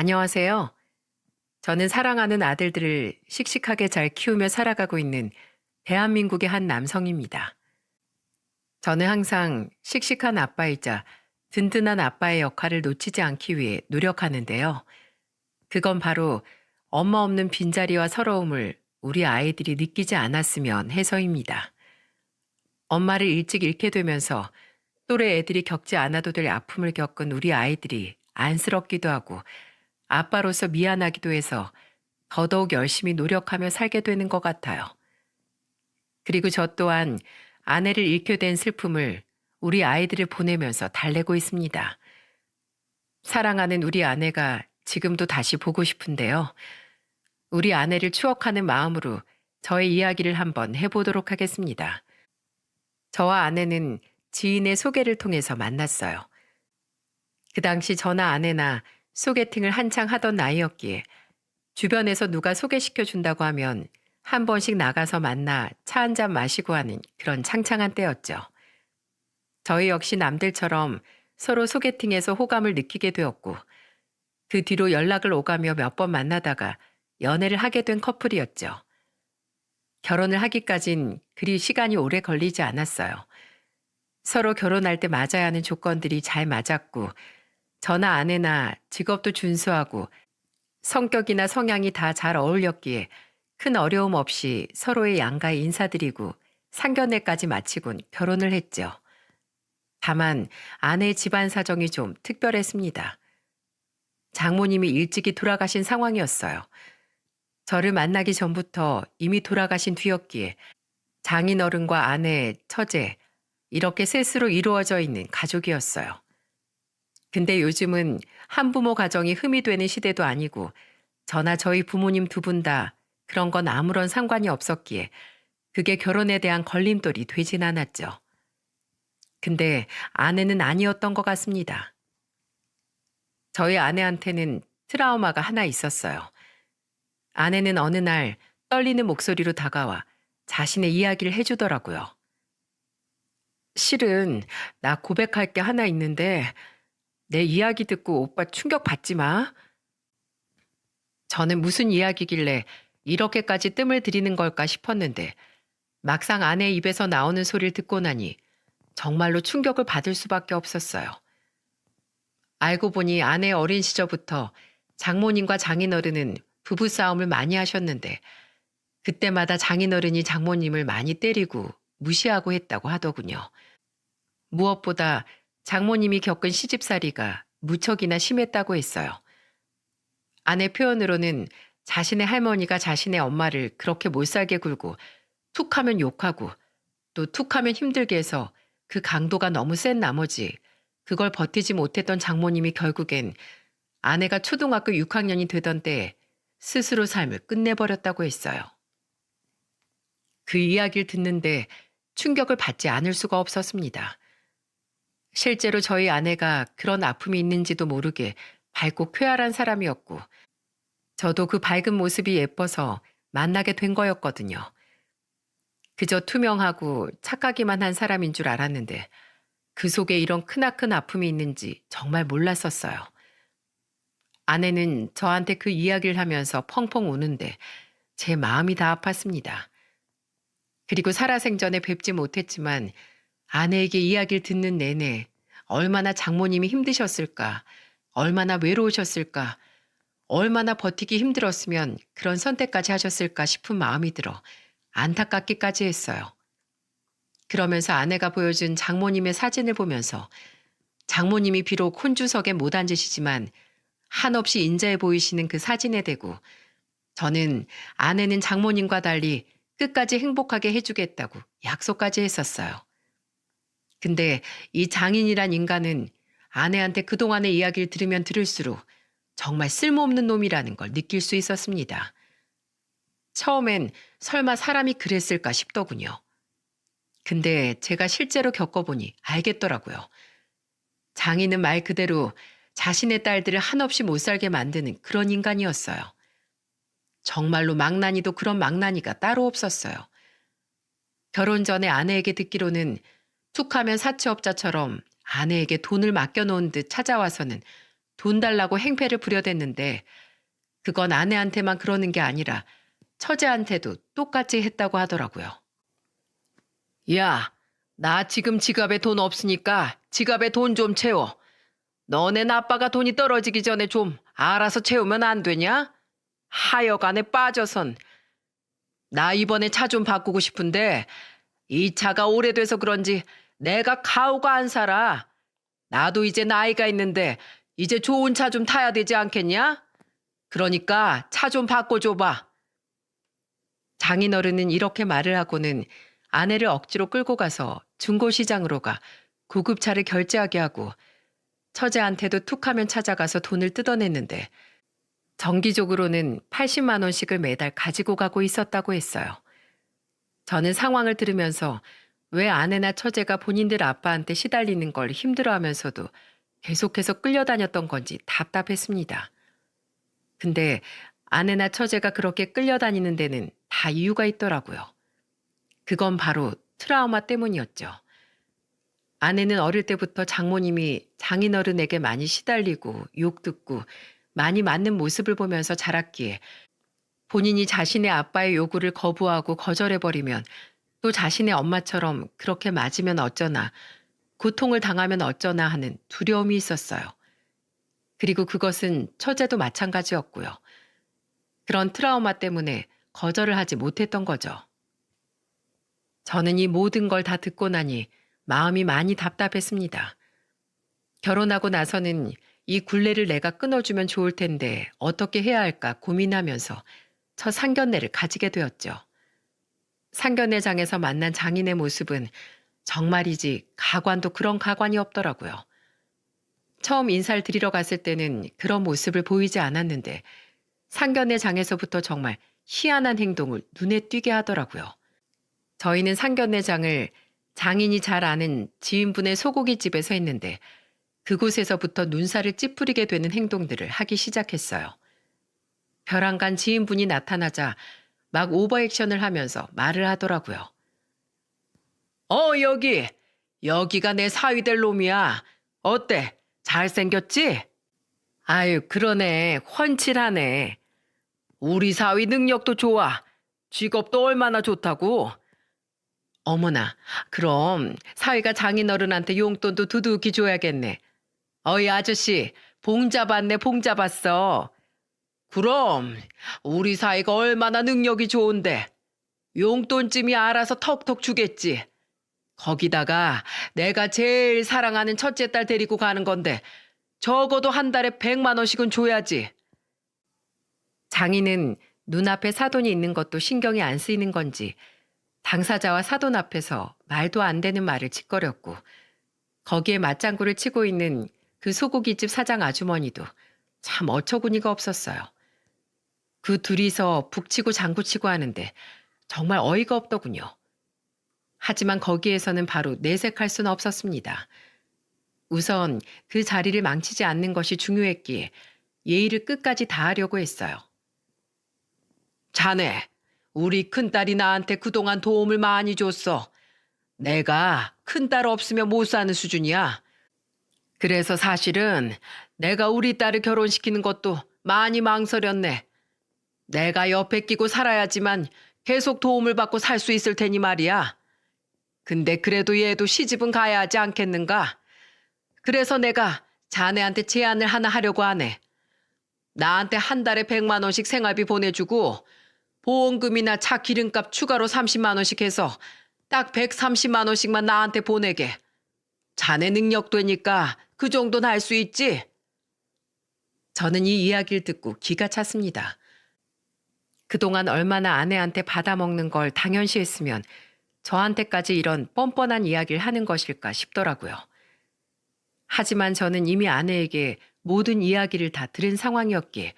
안녕하세요. 저는 사랑하는 아들들을 씩씩하게 잘 키우며 살아가고 있는 대한민국의 한 남성입니다. 저는 항상 씩씩한 아빠이자 든든한 아빠의 역할을 놓치지 않기 위해 노력하는데요. 그건 바로 엄마 없는 빈자리와 서러움을 우리 아이들이 느끼지 않았으면 해서입니다. 엄마를 일찍 잃게 되면서 또래 애들이 겪지 않아도 될 아픔을 겪은 우리 아이들이 안쓰럽기도 하고 아빠로서 미안하기도 해서 더더욱 열심히 노력하며 살게 되는 것 같아요. 그리고 저 또한 아내를 잃게 된 슬픔을 우리 아이들을 보내면서 달래고 있습니다. 사랑하는 우리 아내가 지금도 다시 보고 싶은데요. 우리 아내를 추억하는 마음으로 저의 이야기를 한번 해보도록 하겠습니다. 저와 아내는 지인의 소개를 통해서 만났어요. 그 당시 저나 아내나 소개팅을 한창 하던 나이였기에 주변에서 누가 소개시켜 준다고 하면 한 번씩 나가서 만나 차 한 잔 마시고 하는 그런 창창한 때였죠. 저희 역시 남들처럼 서로 소개팅에서 호감을 느끼게 되었고 그 뒤로 연락을 오가며 몇 번 만나다가 연애를 하게 된 커플이었죠. 결혼을 하기까진 그리 시간이 오래 걸리지 않았어요. 서로 결혼할 때 맞아야 하는 조건들이 잘 맞았고 저나 아내나 직업도 준수하고 성격이나 성향이 다 잘 어울렸기에 큰 어려움 없이 서로의 양가에 인사드리고 상견례까지 마치곤 결혼을 했죠. 다만 아내의 집안 사정이 좀 특별했습니다. 장모님이 일찍이 돌아가신 상황이었어요. 저를 만나기 전부터 이미 돌아가신 뒤였기에 장인어른과 아내, 처제 이렇게 셋으로 이루어져 있는 가족이었어요. 근데 요즘은 한부모 가정이 흠이 되는 시대도 아니고 저나 저희 부모님 두 분 다 그런 건 아무런 상관이 없었기에 그게 결혼에 대한 걸림돌이 되진 않았죠. 근데 아내는 아니었던 것 같습니다. 저희 아내한테는 트라우마가 하나 있었어요. 아내는 어느 날 떨리는 목소리로 다가와 자신의 이야기를 해주더라고요. 실은 나 고백할 게 하나 있는데 내 이야기 듣고 오빠 충격 받지 마. 저는 무슨 이야기길래 이렇게까지 뜸을 들이는 걸까 싶었는데 막상 아내 입에서 나오는 소리를 듣고 나니 정말로 충격을 받을 수밖에 없었어요. 알고 보니 아내 어린 시절부터 장모님과 장인어른은 부부싸움을 많이 하셨는데 그때마다 장인어른이 장모님을 많이 때리고 무시하고 했다고 하더군요. 무엇보다 장모님이 겪은 시집살이가 무척이나 심했다고 했어요. 아내 표현으로는 자신의 할머니가 자신의 엄마를 그렇게 못살게 굴고 툭하면 욕하고 또 툭하면 힘들게 해서 그 강도가 너무 센 나머지 그걸 버티지 못했던 장모님이 결국엔 아내가 초등학교 6학년이 되던 때에 스스로 삶을 끝내버렸다고 했어요. 그 이야기를 듣는데 충격을 받지 않을 수가 없었습니다. 실제로 저희 아내가 그런 아픔이 있는지도 모르게 밝고 쾌활한 사람이었고 저도 그 밝은 모습이 예뻐서 만나게 된 거였거든요. 그저 투명하고 착하기만 한 사람인 줄 알았는데 그 속에 이런 크나큰 아픔이 있는지 정말 몰랐었어요. 아내는 저한테 그 이야기를 하면서 펑펑 우는데 제 마음이 다 아팠습니다. 그리고 살아생전에 뵙지 못했지만 아내에게 이야기를 듣는 내내 얼마나 장모님이 힘드셨을까, 얼마나 외로우셨을까, 얼마나 버티기 힘들었으면 그런 선택까지 하셨을까 싶은 마음이 들어 안타깝기까지 했어요. 그러면서 아내가 보여준 장모님의 사진을 보면서 장모님이 비록 혼주석에 못 앉으시지만 한없이 인자해 보이시는 그 사진에 대고 저는 아내는 장모님과 달리 끝까지 행복하게 해주겠다고 약속까지 했었어요. 근데 이 장인이란 인간은 아내한테 그동안의 이야기를 들으면 들을수록 정말 쓸모없는 놈이라는 걸 느낄 수 있었습니다. 처음엔 설마 사람이 그랬을까 싶더군요. 근데 제가 실제로 겪어보니 알겠더라고요. 장인은 말 그대로 자신의 딸들을 한없이 못 살게 만드는 그런 인간이었어요. 정말로 망나니도 그런 망나니가 따로 없었어요. 결혼 전에 아내에게 듣기로는 툭하면 사채업자처럼 아내에게 돈을 맡겨놓은 듯 찾아와서는 돈 달라고 행패를 부려댔는데 그건 아내한테만 그러는 게 아니라 처제한테도 똑같이 했다고 하더라고요. 야, 나 지금 지갑에 돈 없으니까 지갑에 돈 좀 채워. 너네 아빠가 돈이 떨어지기 전에 좀 알아서 채우면 안 되냐? 하여간에 빠져선. 나 이번에 차 좀 바꾸고 싶은데 이 차가 오래돼서 그런지 내가 가오가 안 살아. 나도 이제 나이가 있는데 이제 좋은 차 좀 타야 되지 않겠냐? 그러니까 차 좀 바꿔줘봐. 장인어른은 이렇게 말을 하고는 아내를 억지로 끌고 가서 중고시장으로 가 구급차를 결제하게 하고 처제한테도 툭하면 찾아가서 돈을 뜯어냈는데 정기적으로는 80만 원씩을 매달 가지고 가고 있었다고 했어요. 저는 상황을 들으면서 왜 아내나 처제가 본인들 아빠한테 시달리는 걸 힘들어하면서도 계속해서 끌려다녔던 건지 답답했습니다. 근데 아내나 처제가 그렇게 끌려다니는 데는 다 이유가 있더라고요. 그건 바로 트라우마 때문이었죠. 아내는 어릴 때부터 장모님이 장인어른에게 많이 시달리고 욕 듣고 많이 맞는 모습을 보면서 자랐기에 본인이 자신의 아빠의 요구를 거부하고 거절해버리면 또 자신의 엄마처럼 그렇게 맞으면 어쩌나, 고통을 당하면 어쩌나 하는 두려움이 있었어요. 그리고 그것은 처제도 마찬가지였고요. 그런 트라우마 때문에 거절을 하지 못했던 거죠. 저는 이 모든 걸 다 듣고 나니 마음이 많이 답답했습니다. 결혼하고 나서는 이 굴레를 내가 끊어주면 좋을 텐데 어떻게 해야 할까 고민하면서 첫 상견례를 가지게 되었죠. 상견례장에서 만난 장인의 모습은 정말이지 가관도 그런 가관이 없더라고요. 처음 인사를 드리러 갔을 때는 그런 모습을 보이지 않았는데 상견례장에서부터 정말 희한한 행동을 눈에 띄게 하더라고요. 저희는 상견례장을 장인이 잘 아는 지인분의 소고기집에서 했는데 그곳에서부터 눈살을 찌푸리게 되는 행동들을 하기 시작했어요. 벼랑간 지인분이 나타나자 막 오버액션을 하면서 말을 하더라고요. 여기가 내 사위 될 놈이야. 어때? 잘생겼지? 아유, 그러네. 훤칠하네. 우리 사위 능력도 좋아. 직업도 얼마나 좋다고. 어머나, 그럼 사위가 장인어른한테 용돈도 두둑이 줘야겠네. 어이 아저씨, 봉 잡았네, 봉 잡았어. 그럼 우리 사위가 얼마나 능력이 좋은데 용돈쯤이 알아서 턱턱 주겠지. 거기다가 내가 제일 사랑하는 첫째 딸 데리고 가는 건데 적어도 한 달에 100만 원씩은 줘야지. 장인은 눈앞에 사돈이 있는 것도 신경이 안 쓰이는 건지 당사자와 사돈 앞에서 말도 안 되는 말을 짓거렸고 거기에 맞장구를 치고 있는 그 소고기집 사장 아주머니도 참 어처구니가 없었어요. 그 둘이서 북치고 장구치고 하는데 정말 어이가 없더군요. 하지만 거기에서는 바로 내색할 수는 없었습니다. 우선 그 자리를 망치지 않는 것이 중요했기에 예의를 끝까지 다하려고 했어요. 자네, 우리 큰딸이 나한테 그동안 도움을 많이 줬어. 내가 큰딸 없으면 못 사는 수준이야. 그래서 사실은 내가 우리 딸을 결혼시키는 것도 많이 망설였네. 내가 옆에 끼고 살아야지만 계속 도움을 받고 살 수 있을 테니 말이야. 근데 그래도 얘도 시집은 가야 하지 않겠는가? 그래서 내가 자네한테 제안을 하나 하려고 하네. 나한테 한 달에 100만 원씩 생활비 보내주고 보험금이나 차 기름값 추가로 30만 원씩 해서 딱 130만 원씩만 나한테 보내게. 자네 능력 되니까 그 정도는 할 수 있지? 저는 이 이야기를 듣고 기가 찼습니다. 그동안 얼마나 아내한테 받아먹는 걸 당연시했으면 저한테까지 이런 뻔뻔한 이야기를 하는 것일까 싶더라고요. 하지만 저는 이미 아내에게 모든 이야기를 다 들은 상황이었기에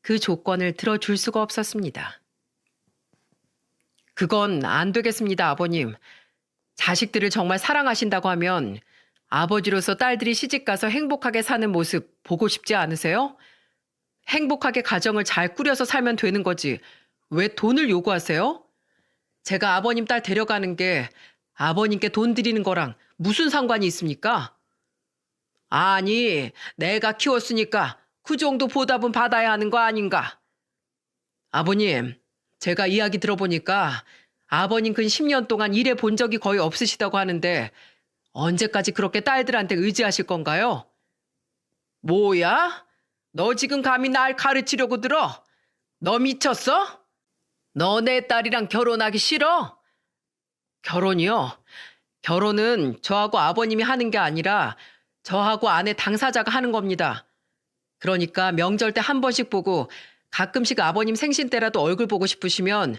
그 조건을 들어줄 수가 없었습니다. 그건 안 되겠습니다, 아버님. 자식들을 정말 사랑하신다고 하면 아버지로서 딸들이 시집가서 행복하게 사는 모습 보고 싶지 않으세요? 행복하게 가정을 잘 꾸려서 살면 되는 거지. 왜 돈을 요구하세요? 제가 아버님 딸 데려가는 게 아버님께 돈 드리는 거랑 무슨 상관이 있습니까? 아니, 내가 키웠으니까 그 정도 보답은 받아야 하는 거 아닌가? 아버님, 제가 이야기 들어보니까 아버님 근 10년 동안 일해 본 적이 거의 없으시다고 하는데 언제까지 그렇게 딸들한테 의지하실 건가요? 뭐야? 너 지금 감히 날 가르치려고 들어? 너 미쳤어? 너 내 딸이랑 결혼하기 싫어? 결혼이요? 결혼은 저하고 아버님이 하는 게 아니라 저하고 아내 당사자가 하는 겁니다. 그러니까 명절 때 한 번씩 보고 가끔씩 아버님 생신 때라도 얼굴 보고 싶으시면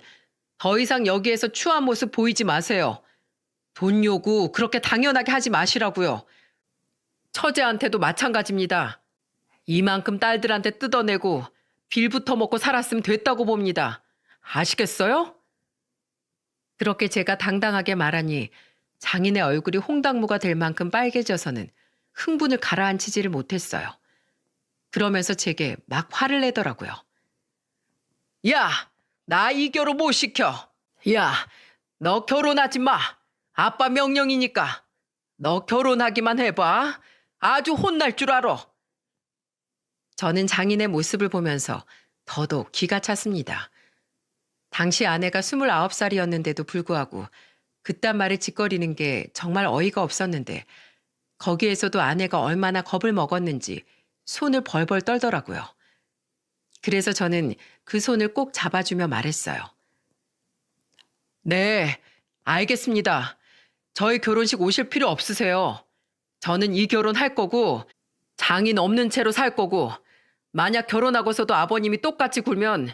더 이상 여기에서 추한 모습 보이지 마세요. 돈 요구 그렇게 당연하게 하지 마시라고요. 처제한테도 마찬가지입니다. 이만큼 딸들한테 뜯어내고 빌부터 먹고 살았으면 됐다고 봅니다. 아시겠어요? 그렇게 제가 당당하게 말하니 장인의 얼굴이 홍당무가 될 만큼 빨개져서는 흥분을 가라앉히지를 못했어요. 그러면서 제게 막 화를 내더라고요. 야, 나 이 결혼 못 시켜. 야, 너 결혼하지 마. 아빠 명령이니까. 너 결혼하기만 해봐. 아주 혼날 줄 알아. 저는 장인의 모습을 보면서 더더욱 기가 찼습니다. 당시 아내가 29살이었는데도 불구하고 그딴 말을 짓거리는 게 정말 어이가 없었는데 거기에서도 아내가 얼마나 겁을 먹었는지 손을 벌벌 떨더라고요. 그래서 저는 그 손을 꼭 잡아주며 말했어요. 네, 알겠습니다. 저희 결혼식 오실 필요 없으세요. 저는 이 결혼 할 거고 장인 없는 채로 살 거고 만약 결혼하고서도 아버님이 똑같이 굴면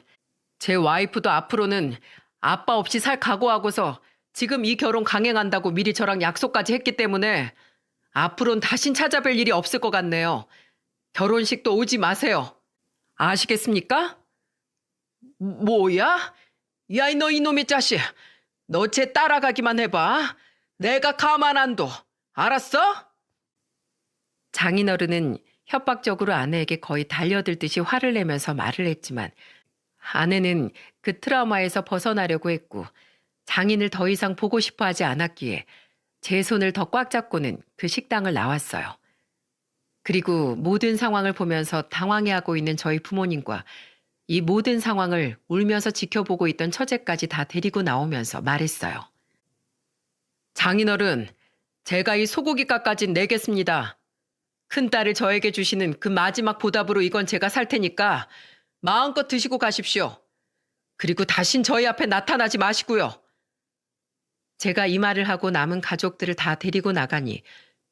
제 와이프도 앞으로는 아빠 없이 살 각오하고서 지금 이 결혼 강행한다고 미리 저랑 약속까지 했기 때문에 앞으로는 다신 찾아뵐 일이 없을 것 같네요. 결혼식도 오지 마세요. 아시겠습니까? 뭐야? 야, 너 이놈의 자식. 너 쟤 따라가기만 해봐. 내가 가만 안 둬. 알았어? 장인어른은 협박적으로 아내에게 거의 달려들듯이 화를 내면서 말을 했지만 아내는 그 트라우마에서 벗어나려고 했고 장인을 더 이상 보고 싶어 하지 않았기에 제 손을 더 꽉 잡고는 그 식당을 나왔어요. 그리고 모든 상황을 보면서 당황해하고 있는 저희 부모님과 이 모든 상황을 울면서 지켜보고 있던 처제까지 다 데리고 나오면서 말했어요. 장인어른, 제가 이 소고기값까진 내겠습니다. 큰딸을 저에게 주시는 그 마지막 보답으로 이건 제가 살 테니까 마음껏 드시고 가십시오. 그리고 다신 저희 앞에 나타나지 마시고요. 제가 이 말을 하고 남은 가족들을 다 데리고 나가니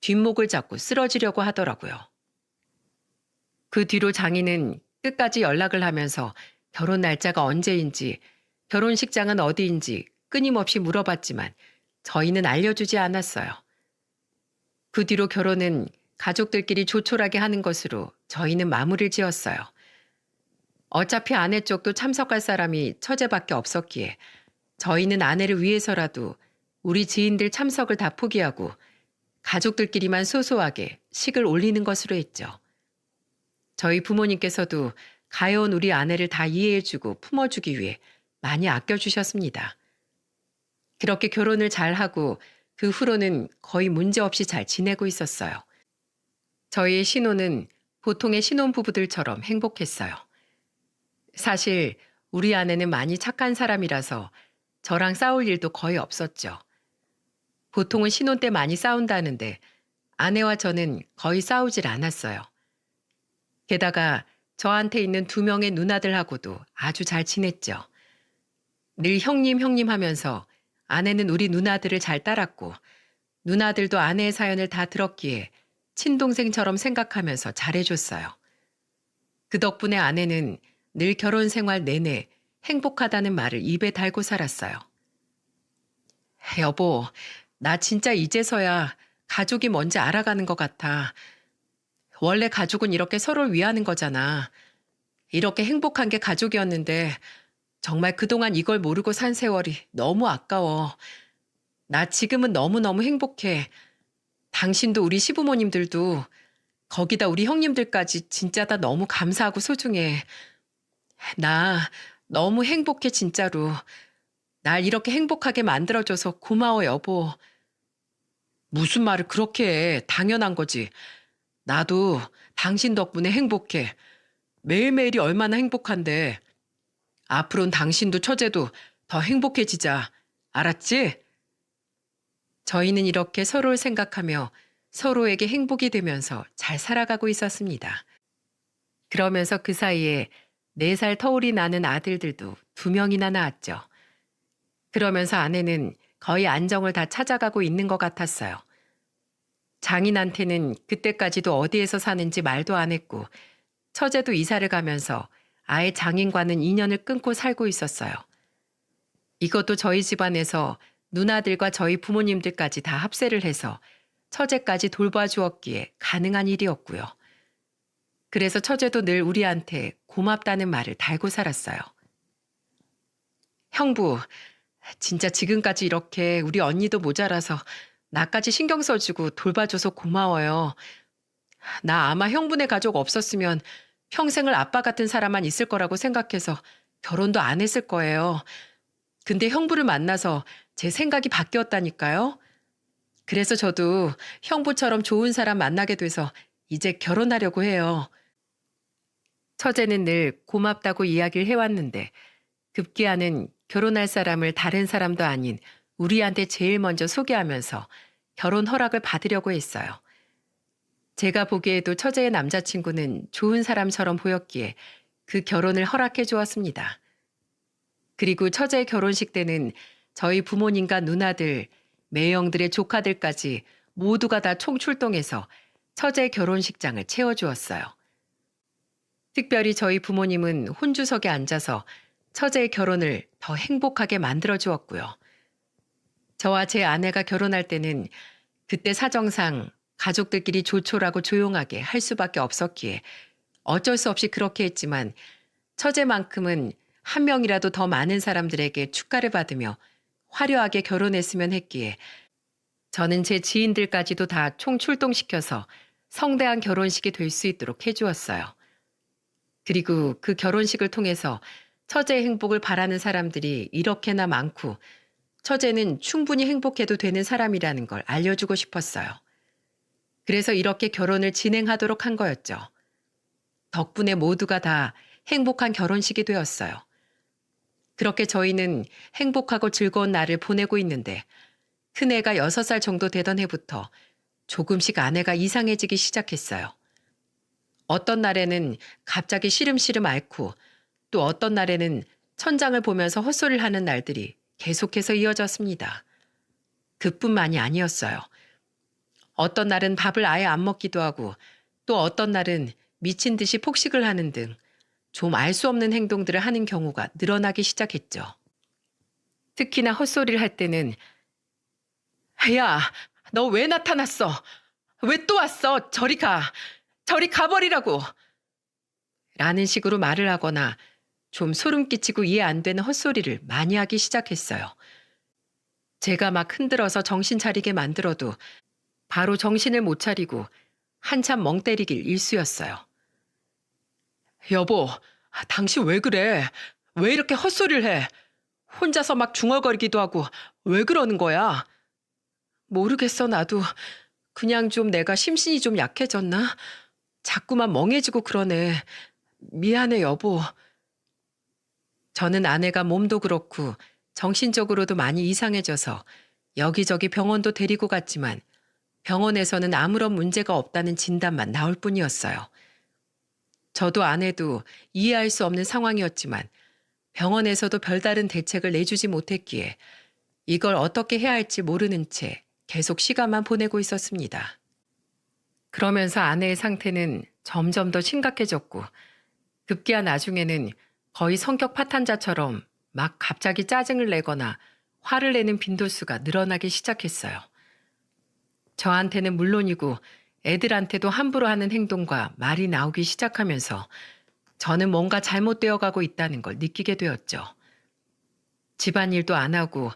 뒷목을 잡고 쓰러지려고 하더라고요. 그 뒤로 장인은 끝까지 연락을 하면서 결혼 날짜가 언제인지, 결혼식장은 어디인지 끊임없이 물어봤지만 저희는 알려주지 않았어요. 그 뒤로 결혼은 가족들끼리 조촐하게 하는 것으로 저희는 마무리를 지었어요. 어차피 아내 쪽도 참석할 사람이 처제밖에 없었기에 저희는 아내를 위해서라도 우리 지인들 참석을 다 포기하고 가족들끼리만 소소하게 식을 올리는 것으로 했죠. 저희 부모님께서도 가여운 우리 아내를 다 이해해주고 품어주기 위해 많이 아껴주셨습니다. 그렇게 결혼을 잘하고 그 후로는 거의 문제없이 잘 지내고 있었어요. 저희의 신혼은 보통의 신혼부부들처럼 행복했어요. 사실 우리 아내는 많이 착한 사람이라서 저랑 싸울 일도 거의 없었죠. 보통은 신혼 때 많이 싸운다는데 아내와 저는 거의 싸우질 않았어요. 게다가 저한테 있는 2명의 누나들하고도 아주 잘 지냈죠. 늘 형님 형님 하면서 아내는 우리 누나들을 잘 따랐고 누나들도 아내의 사연을 다 들었기에 친동생처럼 생각하면서 잘해줬어요. 그 덕분에 아내는 늘 결혼 생활 내내 행복하다는 말을 입에 달고 살았어요. 여보, 나 진짜 이제서야 가족이 뭔지 알아가는 것 같아. 원래 가족은 이렇게 서로를 위하는 거잖아. 이렇게 행복한 게 가족이었는데 정말 그동안 이걸 모르고 산 세월이 너무 아까워. 나 지금은 너무너무 행복해. 당신도 우리 시부모님들도 거기다 우리 형님들까지 진짜 다 너무 감사하고 소중해. 나 너무 행복해 진짜로. 날 이렇게 행복하게 만들어줘서 고마워 여보. 무슨 말을 그렇게 해. 당연한 거지. 나도 당신 덕분에 행복해. 매일매일이 얼마나 행복한데. 앞으로는 당신도 처제도 더 행복해지자. 알았지? 저희는 이렇게 서로를 생각하며 서로에게 행복이 되면서 잘 살아가고 있었습니다. 그러면서 그 사이에 4살 터울이 나는 아들들도 2명이나 낳았죠. 그러면서 아내는 거의 안정을 다 찾아가고 있는 것 같았어요. 장인한테는 그때까지도 어디에서 사는지 말도 안 했고, 처제도 이사를 가면서 아예 장인과는 인연을 끊고 살고 있었어요. 이것도 저희 집안에서 누나들과 저희 부모님들까지 다 합세를 해서 처제까지 돌봐주었기에 가능한 일이었고요. 그래서 처제도 늘 우리한테 고맙다는 말을 달고 살았어요. 형부, 진짜 지금까지 이렇게 우리 언니도 모자라서 나까지 신경 써주고 돌봐줘서 고마워요. 나 아마 형부네 가족 없었으면 평생을 아빠 같은 사람만 있을 거라고 생각해서 결혼도 안 했을 거예요. 근데 형부를 만나서 제 생각이 바뀌었다니까요. 그래서 저도 형부처럼 좋은 사람 만나게 돼서 이제 결혼하려고 해요. 처제는 늘 고맙다고 이야기를 해왔는데 급기야는 결혼할 사람을 다른 사람도 아닌 우리한테 제일 먼저 소개하면서 결혼 허락을 받으려고 했어요. 제가 보기에도 처제의 남자친구는 좋은 사람처럼 보였기에 그 결혼을 허락해 주었습니다. 그리고 처제의 결혼식 때는 저희 부모님과 누나들, 매형들의 조카들까지 모두가 다 총출동해서 처제의 결혼식장을 채워주었어요. 특별히 저희 부모님은 혼주석에 앉아서 처제의 결혼을 더 행복하게 만들어 주었고요. 저와 제 아내가 결혼할 때는 그때 사정상 가족들끼리 조촐하고 조용하게 할 수밖에 없었기에 어쩔 수 없이 그렇게 했지만 처제만큼은 한 명이라도 더 많은 사람들에게 축가를 받으며 화려하게 결혼했으면 했기에 저는 제 지인들까지도 다 총출동시켜서 성대한 결혼식이 될 수 있도록 해주었어요. 그리고 그 결혼식을 통해서 처제의 행복을 바라는 사람들이 이렇게나 많고 처제는 충분히 행복해도 되는 사람이라는 걸 알려주고 싶었어요. 그래서 이렇게 결혼을 진행하도록 한 거였죠. 덕분에 모두가 다 행복한 결혼식이 되었어요. 그렇게 저희는 행복하고 즐거운 날을 보내고 있는데 큰애가 6살 정도 되던 해부터 조금씩 아내가 이상해지기 시작했어요. 어떤 날에는 갑자기 시름시름 앓고 또 어떤 날에는 천장을 보면서 헛소리를 하는 날들이 계속해서 이어졌습니다. 그뿐만이 아니었어요. 어떤 날은 밥을 아예 안 먹기도 하고 또 어떤 날은 미친 듯이 폭식을 하는 등 좀 알 수 없는 행동들을 하는 경우가 늘어나기 시작했죠. 특히나 헛소리를 할 때는 야, 너 왜 나타났어? 왜 또 왔어? 저리 가. 저리 가버리라고. 라는 식으로 말을 하거나 좀 소름 끼치고 이해 안 되는 헛소리를 많이 하기 시작했어요. 제가 막 흔들어서 정신 차리게 만들어도 바로 정신을 못 차리고 한참 멍 때리길 일쑤였어요. 여보, 당신 왜 그래? 왜 이렇게 헛소리를 해? 혼자서 막 중얼거리기도 하고 왜 그러는 거야? 모르겠어, 나도. 그냥 좀 내가 심신이 좀 약해졌나? 자꾸만 멍해지고 그러네. 미안해, 여보. 저는 아내가 몸도 그렇고 정신적으로도 많이 이상해져서 여기저기 병원도 데리고 갔지만 병원에서는 아무런 문제가 없다는 진단만 나올 뿐이었어요. 저도 아내도 이해할 수 없는 상황이었지만 병원에서도 별다른 대책을 내주지 못했기에 이걸 어떻게 해야 할지 모르는 채 계속 시간만 보내고 있었습니다. 그러면서 아내의 상태는 점점 더 심각해졌고 급기야 나중에는 거의 성격 파탄자처럼 막 갑자기 짜증을 내거나 화를 내는 빈도수가 늘어나기 시작했어요. 저한테는 물론이고 애들한테도 함부로 하는 행동과 말이 나오기 시작하면서 저는 뭔가 잘못되어 가고 있다는 걸 느끼게 되었죠. 집안일도 안 하고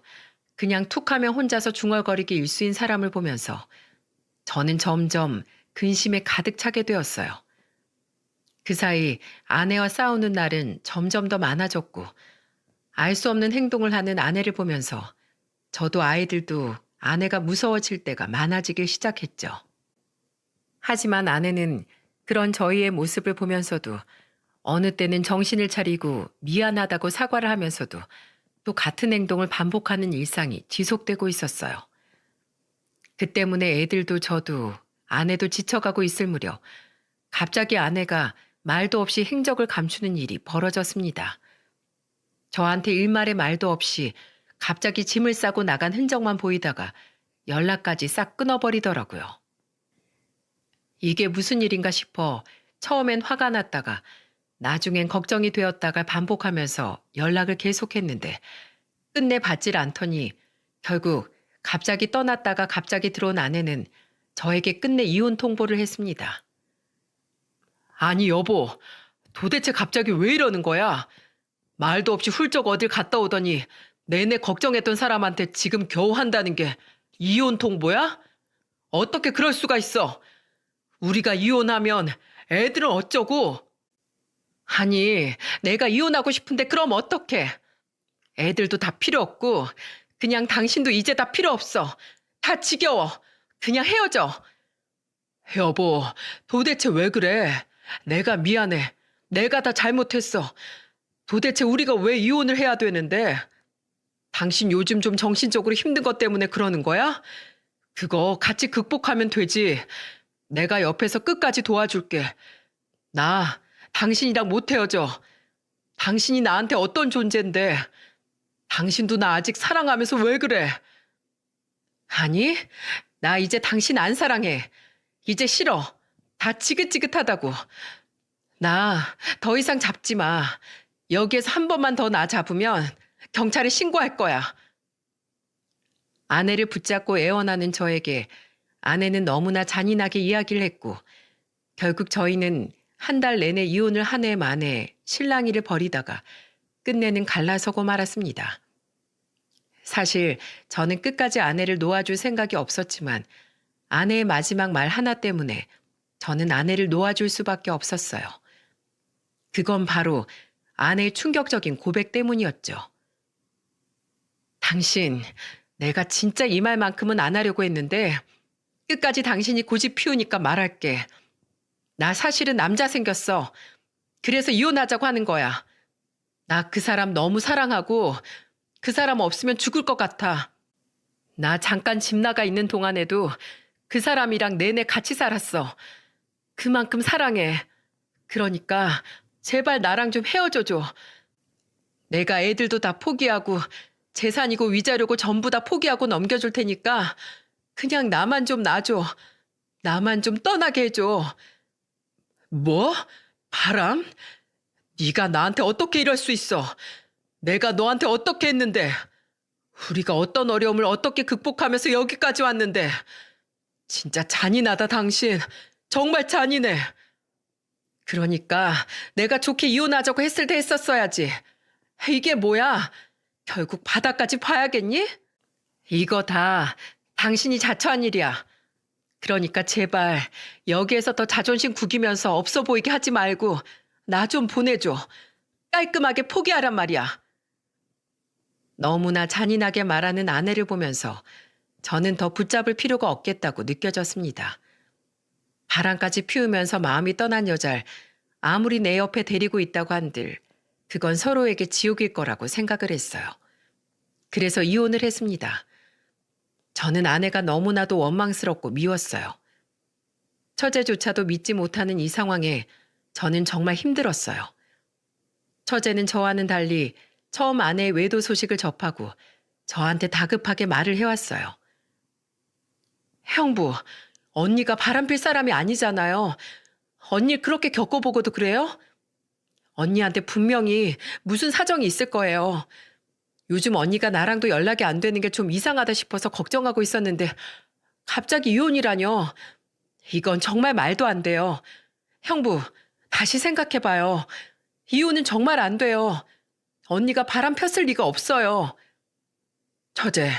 그냥 툭하면 혼자서 중얼거리기 일수인 사람을 보면서 저는 점점 근심에 가득 차게 되었어요. 그 사이 아내와 싸우는 날은 점점 더 많아졌고 알 수 없는 행동을 하는 아내를 보면서 저도 아이들도 아내가 무서워질 때가 많아지기 시작했죠. 하지만 아내는 그런 저희의 모습을 보면서도 어느 때는 정신을 차리고 미안하다고 사과를 하면서도 또 같은 행동을 반복하는 일상이 지속되고 있었어요. 그 때문에 애들도 저도 아내도 지쳐가고 있을 무렵 갑자기 아내가 말도 없이 행적을 감추는 일이 벌어졌습니다. 저한테 일말의 말도 없이 갑자기 짐을 싸고 나간 흔적만 보이다가 연락까지 싹 끊어버리더라고요. 이게 무슨 일인가 싶어 처음엔 화가 났다가 나중엔 걱정이 되었다가 반복하면서 연락을 계속했는데 끝내 받질 않더니 결국 갑자기 떠났다가 갑자기 들어온 아내는 저에게 끝내 이혼 통보를 했습니다. 아니 여보, 도대체 갑자기 왜 이러는 거야? 말도 없이 훌쩍 어딜 갔다 오더니 내내 걱정했던 사람한테 지금 겨우 한다는 게 이혼 통보야? 어떻게 그럴 수가 있어? 우리가 이혼하면 애들은 어쩌고? 아니, 내가 이혼하고 싶은데 그럼 어떡해? 애들도 다 필요 없고 그냥 당신도 이제 다 필요 없어. 다 지겨워. 그냥 헤어져. 여보, 도대체 왜 그래? 내가 미안해. 내가 다 잘못했어. 도대체 우리가 왜 이혼을 해야 되는데? 당신 요즘 좀 정신적으로 힘든 것 때문에 그러는 거야? 그거 같이 극복하면 되지. 내가 옆에서 끝까지 도와줄게. 나 당신이랑 못 헤어져. 당신이 나한테 어떤 존재인데. 당신도 나 아직 사랑하면서 왜 그래? 아니, 나 이제 당신 안 사랑해. 이제 싫어. 다 지긋지긋하다고. 나 더 이상 잡지 마. 여기에서 한 번만 더 나 잡으면 경찰에 신고할 거야. 아내를 붙잡고 애원하는 저에게 아내는 너무나 잔인하게 이야기를 했고 결국 저희는 한 달 내내 이혼을 한 해 만에 실랑이를 벌이다가 끝내는 갈라서고 말았습니다. 사실 저는 끝까지 아내를 놓아줄 생각이 없었지만 아내의 마지막 말 하나 때문에 저는 아내를 놓아줄 수밖에 없었어요. 그건 바로 아내의 충격적인 고백 때문이었죠. 당신, 내가 진짜 이 말만큼은 안 하려고 했는데 끝까지 당신이 고집 피우니까 말할게. 나 사실은 남자 생겼어. 그래서 이혼하자고 하는 거야. 나 그 사람 너무 사랑하고 그 사람 없으면 죽을 것 같아. 나 잠깐 집 나가 있는 동안에도 그 사람이랑 내내 같이 살았어. 그만큼 사랑해. 그러니까 제발 나랑 좀 헤어져줘. 내가 애들도 다 포기하고 재산이고 위자료고 전부 다 포기하고 넘겨줄 테니까 그냥 나만 좀 놔줘. 나만 좀 떠나게 해줘. 뭐? 바람? 네가 나한테 어떻게 이럴 수 있어? 내가 너한테 어떻게 했는데? 우리가 어떤 어려움을 어떻게 극복하면서 여기까지 왔는데? 진짜 잔인하다 당신. 정말 잔인해. 그러니까 내가 좋게 이혼하자고 했을 때 했었어야지. 이게 뭐야? 결국 바닥까지 파야겠니? 이거 다 당신이 자처한 일이야. 그러니까 제발 여기에서 더 자존심 구기면서 없어 보이게 하지 말고 나 좀 보내줘. 깔끔하게 포기하란 말이야. 너무나 잔인하게 말하는 아내를 보면서 저는 더 붙잡을 필요가 없겠다고 느껴졌습니다. 바람까지 피우면서 마음이 떠난 여자를 아무리 내 옆에 데리고 있다고 한들 그건 서로에게 지옥일 거라고 생각을 했어요. 그래서 이혼을 했습니다. 저는 아내가 너무나도 원망스럽고 미웠어요. 처제조차도 믿지 못하는 이 상황에 저는 정말 힘들었어요. 처제는 저와는 달리 처음 아내의 외도 소식을 접하고 저한테 다급하게 말을 해왔어요. 형부, 언니가 바람필 사람이 아니잖아요. 언니 그렇게 겪어보고도 그래요? 언니한테 분명히 무슨 사정이 있을 거예요. 요즘 언니가 나랑도 연락이 안 되는 게 좀 이상하다 싶어서 걱정하고 있었는데 갑자기 이혼이라뇨. 이건 정말 말도 안 돼요. 형부, 다시 생각해봐요. 이혼은 정말 안 돼요. 언니가 바람 폈을 리가 없어요. 처제,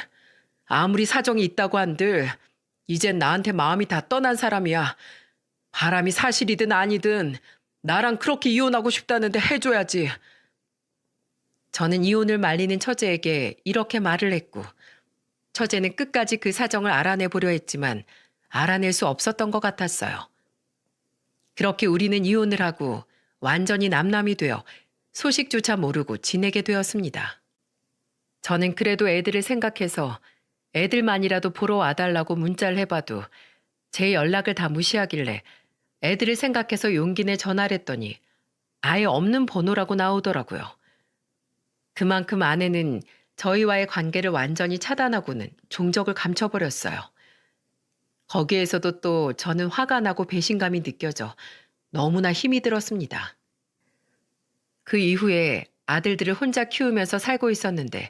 아무리 사정이 있다고 한들 이젠 나한테 마음이 다 떠난 사람이야. 바람이 사실이든 아니든 나랑 그렇게 이혼하고 싶다는데 해줘야지. 저는 이혼을 말리는 처제에게 이렇게 말을 했고 처제는 끝까지 그 사정을 알아내보려 했지만 알아낼 수 없었던 것 같았어요. 그렇게 우리는 이혼을 하고 완전히 남남이 되어 소식조차 모르고 지내게 되었습니다. 저는 그래도 애들을 생각해서 애들만이라도 보러 와달라고 문자를 해봐도 제 연락을 다 무시하길래 애들을 생각해서 용기 내 전화를 했더니 아예 없는 번호라고 나오더라고요. 그만큼 아내는 저희와의 관계를 완전히 차단하고는 종적을 감춰버렸어요. 거기에서도 또 저는 화가 나고 배신감이 느껴져 너무나 힘이 들었습니다. 그 이후에 아들들을 혼자 키우면서 살고 있었는데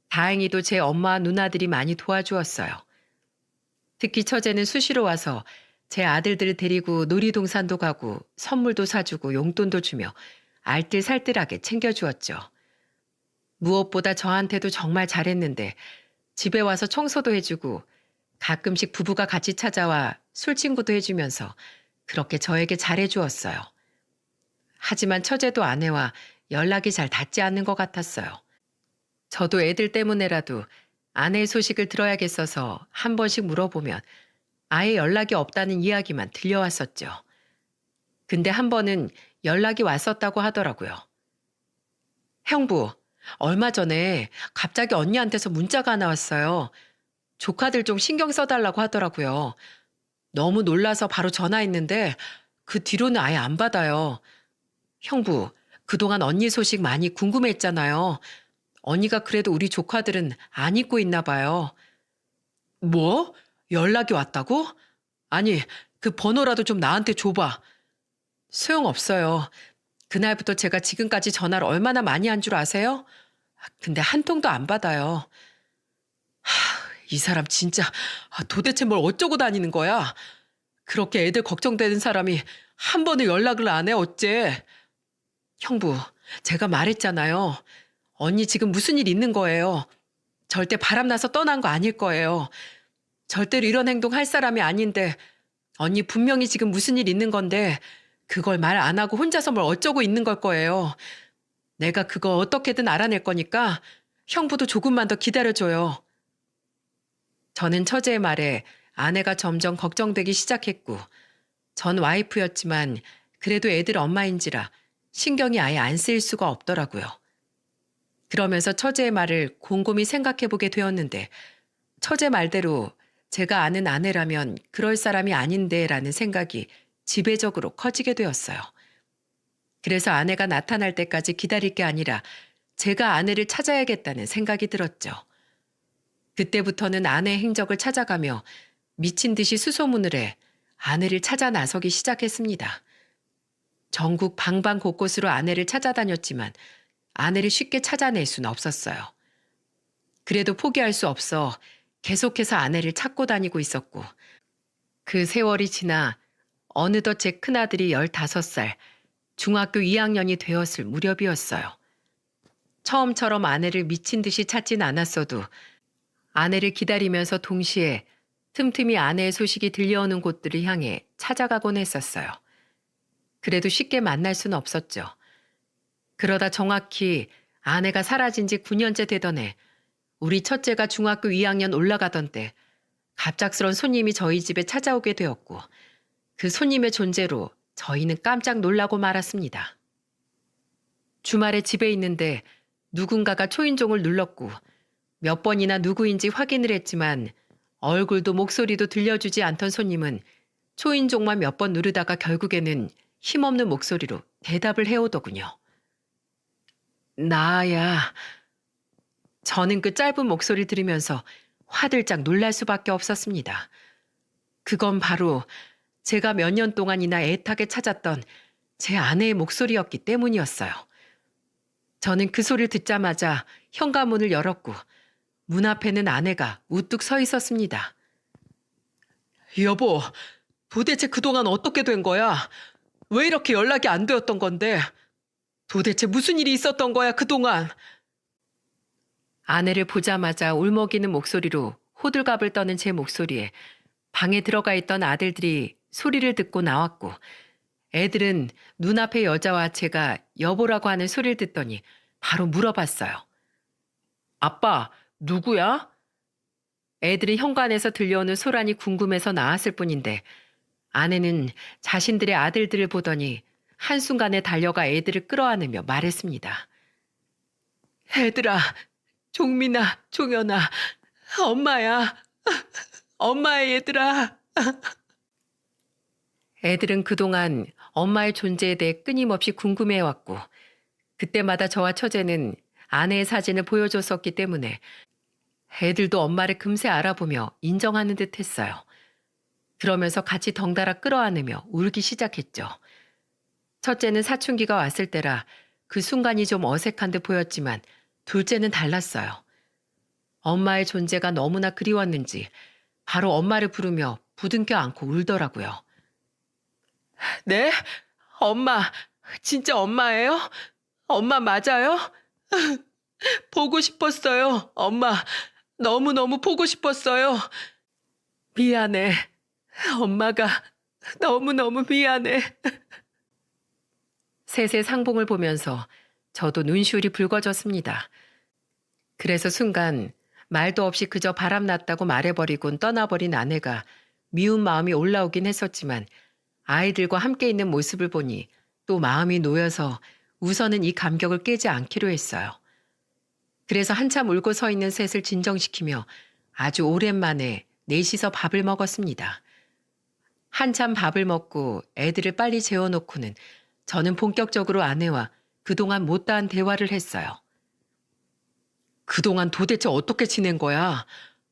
다행히도 제 엄마와 누나들이 많이 도와주었어요. 특히 처제는 수시로 와서 제 아들들을 데리고 놀이동산도 가고 선물도 사주고 용돈도 주며 알뜰살뜰하게 챙겨주었죠. 무엇보다 저한테도 정말 잘했는데 집에 와서 청소도 해주고 가끔씩 부부가 같이 찾아와 술친구도 해주면서 그렇게 저에게 잘해주었어요. 하지만 처제도 아내와 연락이 잘 닿지 않는 것 같았어요. 저도 애들 때문에라도 아내의 소식을 들어야겠어서 한 번씩 물어보면 아예 연락이 없다는 이야기만 들려왔었죠. 근데 한 번은 연락이 왔었다고 하더라고요. 형부, 얼마 전에 갑자기 언니한테서 문자가 하나 왔어요. 조카들 좀 신경 써달라고 하더라고요. 너무 놀라서 바로 전화했는데 그 뒤로는 아예 안 받아요. 형부, 그동안 언니 소식 많이 궁금했잖아요. 언니가 그래도 우리 조카들은 안 잊고 있나 봐요. 뭐? 연락이 왔다고? 아니, 그 번호라도 좀 나한테 줘봐. 소용없어요. 그날부터 제가 지금까지 전화를 얼마나 많이 한 줄 아세요? 근데 한 통도 안 받아요. 이 사람 진짜 도대체 뭘 어쩌고 다니는 거야? 그렇게 애들 걱정되는 사람이 한 번을 연락을 안 해 어째? 형부, 제가 말했잖아요. 언니 지금 무슨 일 있는 거예요. 절대 바람나서 떠난 거 아닐 거예요. 절대로 이런 행동 할 사람이 아닌데 언니 분명히 지금 무슨 일 있는 건데 그걸 말 안 하고 혼자서 뭘 어쩌고 있는 걸 거예요. 내가 그거 어떻게든 알아낼 거니까 형부도 조금만 더 기다려줘요. 저는 처제의 말에 아내가 점점 걱정되기 시작했고 전 와이프였지만 그래도 애들 엄마인지라 신경이 아예 안 쓰일 수가 없더라고요. 그러면서 처제의 말을 곰곰이 생각해보게 되었는데 처제 말대로 제가 아는 아내라면 그럴 사람이 아닌데 라는 생각이 지배적으로 커지게 되었어요. 그래서 아내가 나타날 때까지 기다릴 게 아니라 제가 아내를 찾아야겠다는 생각이 들었죠. 그때부터는 아내의 행적을 찾아가며 미친 듯이 수소문을 해 아내를 찾아 나서기 시작했습니다. 전국 방방 곳곳으로 아내를 찾아다녔지만 아내를 쉽게 찾아낼 수는 없었어요. 그래도 포기할 수 없어 계속해서 아내를 찾고 다니고 있었고 그 세월이 지나 어느덧 제 큰아들이 15살, 중학교 2학년이 되었을 무렵이었어요. 처음처럼 아내를 미친 듯이 찾진 않았어도 아내를 기다리면서 동시에 틈틈이 아내의 소식이 들려오는 곳들을 향해 찾아가곤 했었어요. 그래도 쉽게 만날 수는 없었죠. 그러다 정확히 아내가 사라진 지 9년째 되던 해 우리 첫째가 중학교 2학년 올라가던 때 갑작스런 손님이 저희 집에 찾아오게 되었고 그 손님의 존재로 저희는 깜짝 놀라고 말았습니다. 주말에 집에 있는데 누군가가 초인종을 눌렀고 몇 번이나 누구인지 확인을 했지만 얼굴도 목소리도 들려주지 않던 손님은 초인종만 몇 번 누르다가 결국에는 힘없는 목소리로 대답을 해오더군요. 나야. 저는 그 짧은 목소리 들으면서 화들짝 놀랄 수밖에 없었습니다. 그건 바로 제가 몇 년 동안이나 애타게 찾았던 제 아내의 목소리였기 때문이었어요. 저는 그 소리를 듣자마자 현관문을 열었고 문 앞에는 아내가 우뚝 서 있었습니다. 여보, 도대체 그동안 어떻게 된 거야? 왜 이렇게 연락이 안 되었던 건데? 도대체 무슨 일이 있었던 거야 그동안? 아내를 보자마자 울먹이는 목소리로 호들갑을 떠는 제 목소리에 방에 들어가 있던 아들들이 소리를 듣고 나왔고 애들은 눈앞의 여자와 제가 여보라고 하는 소리를 듣더니 바로 물어봤어요. 아빠, 누구야? 애들은 현관에서 들려오는 소란이 궁금해서 나왔을 뿐인데 아내는 자신들의 아들들을 보더니 한순간에 달려가 애들을 끌어안으며 말했습니다. 애들아, 종민아, 종현아, 엄마야. 엄마의 얘들아. 애들은 그동안 엄마의 존재에 대해 끊임없이 궁금해왔고 그때마다 저와 처제는 아내의 사진을 보여줬었기 때문에 애들도 엄마를 금세 알아보며 인정하는 듯 했어요. 그러면서 같이 덩달아 끌어안으며 울기 시작했죠. 첫째는 사춘기가 왔을 때라 그 순간이 좀 어색한 듯 보였지만 둘째는 달랐어요. 엄마의 존재가 너무나 그리웠는지 바로 엄마를 부르며 부둥켜 안고 울더라고요. 네? 엄마, 진짜 엄마예요? 엄마 맞아요? 보고 싶었어요. 엄마, 너무너무 보고 싶었어요. 미안해. 엄마가 너무너무 미안해. 셋의 상봉을 보면서 저도 눈시울이 붉어졌습니다. 그래서 순간 말도 없이 그저 바람났다고 말해버리곤 떠나버린 아내가 미운 마음이 올라오긴 했었지만 아이들과 함께 있는 모습을 보니 또 마음이 놓여서 우선은 이 감격을 깨지 않기로 했어요. 그래서 한참 울고 서 있는 셋을 진정시키며 아주 오랜만에 넷이서 밥을 먹었습니다. 한참 밥을 먹고 애들을 빨리 재워놓고는 저는 본격적으로 아내와 그동안 못다한 대화를 했어요. 그동안 도대체 어떻게 지낸 거야?